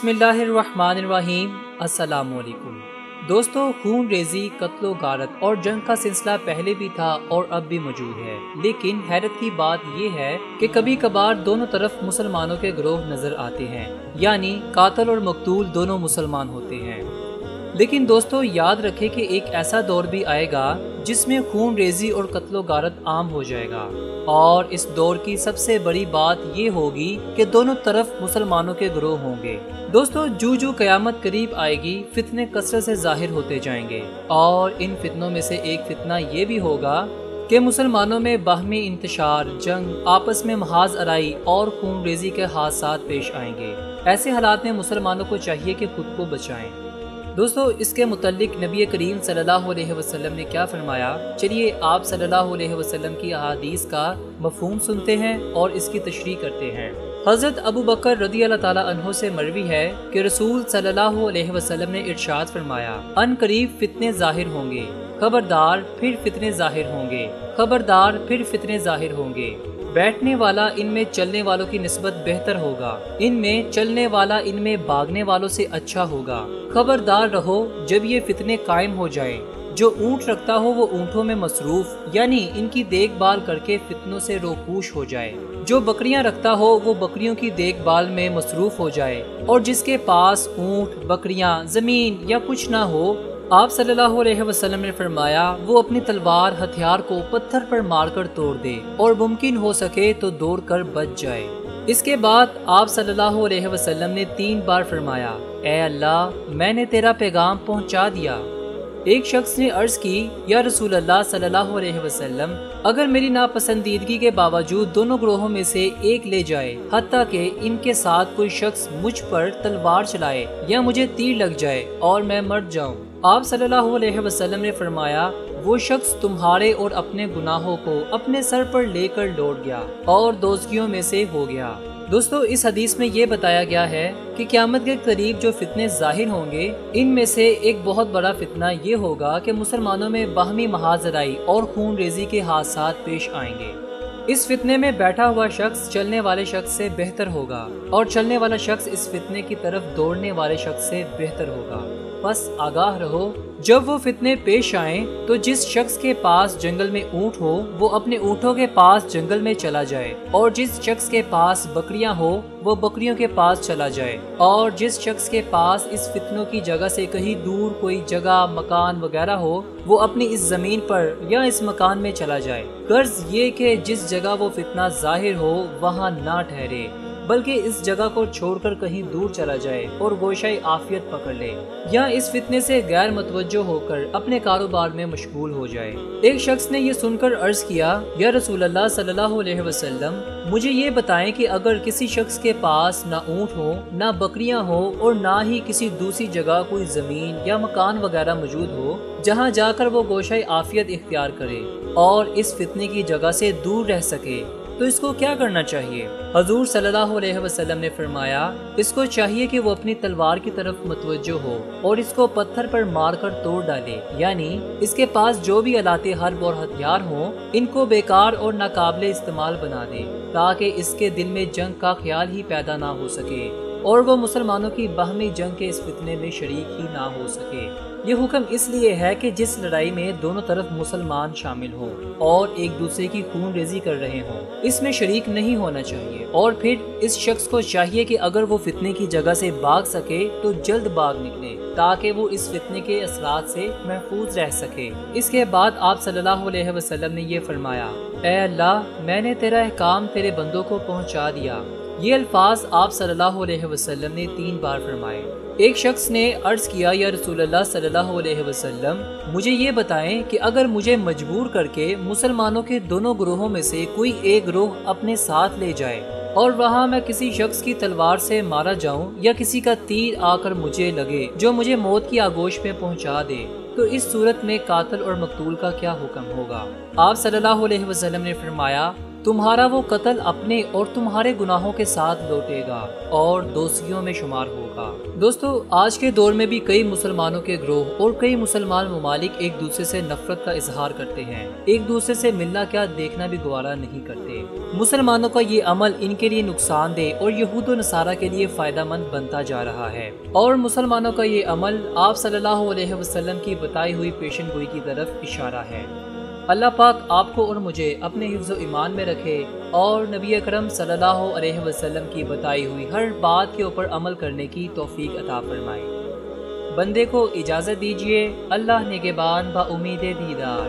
बिस्मिल्लाहिर्रहमानिर्रहीम। अस्सलाम वालेकुम दोस्तों, खून रेजी, कत्लो गारत और जंग का सिलसिला पहले भी था और अब भी मौजूद है। लेकिन हैरत की बात यह है कि कभी कभार दोनों तरफ मुसलमानों के गिरोह नजर आते हैं, यानी कातिल और मकतूल दोनों मुसलमान होते हैं। लेकिन दोस्तों याद रखें कि एक ऐसा दौर भी आएगा जिसमें खून रेजी और कत्लो गारत आम हो जाएगा, और इस दौर की सबसे बड़ी बात ये होगी कि दोनों तरफ मुसलमानों के गिरोह होंगे। दोस्तों जू क़यामत करीब आएगी, फितने कसरत से जाहिर होते जाएंगे, और इन फितनों में से एक फितना ये भी होगा कि मुसलमानों में बाहमी इंतशार, जंग, आपस में महाज अराई और खून रेजी के हादसात पेश आएंगे। ऐसे हालात में मुसलमानों को चाहिए कि खुद को बचाएं। दोस्तों इसके मुतल्लिक नबी करीम सल्लल्लाहु अलैहि वसल्लम ने क्या फरमाया, चलिए आप सल्लल्लाहु अलैहि वसल्लम की अहादीस का मफ़हूम सुनते हैं और इसकी तशरीह करते हैं। हज़रत अबू बकर रज़ी अल्लाह ताला अन्हु से मरवी है कि रसूल सल्लल्लाहु अलैहि वसल्लम ने इरशाद फरमाया, अन करीब फितने ज़ाहिर होंगे, खबरदार फिर फितने ज़ाहिर होंगे, खबरदार फिर फितने ज़ाहिर होंगे। बैठने वाला इनमें चलने वालों की निस्बत बेहतर होगा, इनमें चलने वाला इनमें भागने वालों से अच्छा होगा। खबरदार रहो जब ये फितने कायम हो जाएं। जो ऊँट रखता हो वो ऊँटों में मसरूफ, यानी इनकी देखभाल करके फितनों से रोपूश हो जाए। जो बकरियां रखता हो वो बकरियों की देखभाल में मसरूफ हो जाए, और जिसके पास ऊँट, बकरियां, जमीन या कुछ ना हो, आप सल्लल्लाहु अलैहि वसल्लम ने फरमाया वो अपनी तलवार हथियार को पत्थर पर मारकर तोड़ दे, और मुमकिन हो सके तो दौड़ कर बच जाए। इसके बाद आप सल्लल्लाहु अलैहि वसल्लम ने 3 बार फरमाया, ऐ अल्लाह मैंने तेरा पैगाम पहुंचा दिया। एक शख्स ने अर्ज की, या रसूल अल्लाह सल्लल्लाहु अलैहि वसल्लम, अगर मेरी नापसंदीदगी के बावजूद दोनों ग्रोहों में से एक ले जाए, हत्ता कि इनके साथ कोई शख्स मुझ पर तलवार चलाए या मुझे तीर लग जाए और मैं मर जाऊं। आप सल्लल्लाहु अलैहि वसल्लम ने फरमाया, वो शख्स तुम्हारे और अपने गुनाहों को अपने सर पर लेकर लौट गया और दोज़खियों में से हो गया। दोस्तों इस हदीस में ये बताया गया है कि क़यामत के करीब जो फितने ज़ाहिर होंगे, इनमें से एक बहुत बड़ा फितना ये होगा कि मुसलमानों में बाहमी महाजराई और खून रेजी के हादसात पेश आएंगे। इस फितने में बैठा हुआ शख्स चलने वाले शख्स से बेहतर होगा, और चलने वाला शख्स इस फितने की तरफ दौड़ने वाले शख्स से बेहतर होगा। बस आगाह रहो, जब वो फितने पेश आएं तो जिस शख्स के पास जंगल में ऊँट हो वो अपने ऊँटों के पास जंगल में चला जाए, और जिस शख्स के पास बकरियां हो वो बकरियों के पास चला जाए, और जिस शख्स के पास इस फितनों की जगह से कहीं दूर कोई जगह, मकान वगैरह हो, वो अपनी इस जमीन पर या इस मकान में चला जाए। गर्ज ये कि जिस जगह वो फितना जाहिर हो वहाँ ना ठहरे, बल्कि इस जगह को छोड़कर कहीं दूर चला जाए और गोशाई आफियत पकड़ ले, या इस फितने से गैर मतवज्जो होकर अपने कारोबार में मशगूल हो जाए। एक शख्स ने ये सुनकर अर्ज किया, या रसूल अल्लाह सल्लल्लाहु अलैहि वसल्लम, मुझे ये बताएं कि अगर किसी शख्स के पास ना ऊँट हो, ना बकरियां हो, और ना ही किसी दूसरी जगह कोई जमीन या मकान वगैरह मौजूद हो जहाँ जाकर वो गोशाई आफियत इख्तियार करे और इस फितने की जगह से दूर रह सके, तो इसको क्या करना चाहिए? हजूर सल्लल्लाहु अलैहि वसल्लम ने फरमाया, इसको चाहिए कि वो अपनी तलवार की तरफ मुतवज्जो हो और इसको पत्थर पर मारकर तोड़ डाले, यानी इसके पास जो भी अलाते हर्ब और हथियार हों इनको बेकार और नाकाबिले इस्तेमाल बना दे, ताकि इसके दिल में जंग का ख्याल ही पैदा ना हो सके और वो मुसलमानों की बाहमी जंग के इस फितने में शरीक ही ना हो सके। ये हुक्म इसलिए है कि जिस लड़ाई में दोनों तरफ मुसलमान शामिल हों और एक दूसरे की खून रेजी कर रहे हों, इसमें शरीक नहीं होना चाहिए। और फिर इस शख्स को चाहिए कि अगर वो फितने की जगह से भाग सके तो जल्द भाग निकले, ताकि वो इस फितने के असरात से महफूज रह सके। इसके बाद आप सल्लल्लाहु अलैहि वसल्लम ने ये फरमाया, ऐ अल्लाह मैंने तेरा अहकाम तेरे बंदों को पहुँचा दिया। ये अल्फाज आप सल्लल्लाहु अलैहि वसल्लम ने 3 बार फरमाए। एक शख्स ने अर्ज किया, या रसूल अल्लाह सल्लल्लाहु अलैहि वसल्लम, मुझे ये बताएं कि अगर मुझे मजबूर करके मुसलमानों के दोनों ग्रोहों में से कोई एक ग्रोह अपने साथ ले जाए और वहाँ मैं किसी शख्स की तलवार से मारा जाऊं या किसी का तीर आकर मुझे लगे जो मुझे मौत की आगोश में पहुँचा दे, तो इस सूरत में कातिल और मकतूल का क्या हुक्म होगा? आप सल्लल्लाहु अलैहि वसल्लम ने फरमाया, تمہارا وہ قتل اپنے اور تمہارے گناہوں کے ساتھ لوٹے گا اور دوزخیوں میں شمار ہوگا۔ دوستو، آج کے دور میں بھی کئی مسلمانوں کے گروہ اور کئی مسلمان ممالک ایک دوسرے سے نفرت کا اظہار کرتے ہیں، ایک دوسرے سے ملنا کیا دیکھنا بھی گوارا نہیں کرتے۔ مسلمانوں کا یہ عمل ان کے لیے نقصان دہ اور یہود و نصارہ کے لیے فائدہ مند بنتا جا رہا ہے، اور مسلمانوں کا یہ عمل آپ صلی اللہ علیہ وسلم کی بتائی ہوئی پیشن گوئی کی طرف اشارہ ہے۔ اللہ پاک آپ کو اور مجھے اپنے حفظ و ایمان میں رکھے اور نبی اکرم صلی اللہ علیہ وسلم کی بتائی ہوئی ہر بات کے اوپر عمل کرنے کی توفیق عطا فرمائے۔ بندے کو اجازت دیجیے، اللہ نگہبان با امید دیدار۔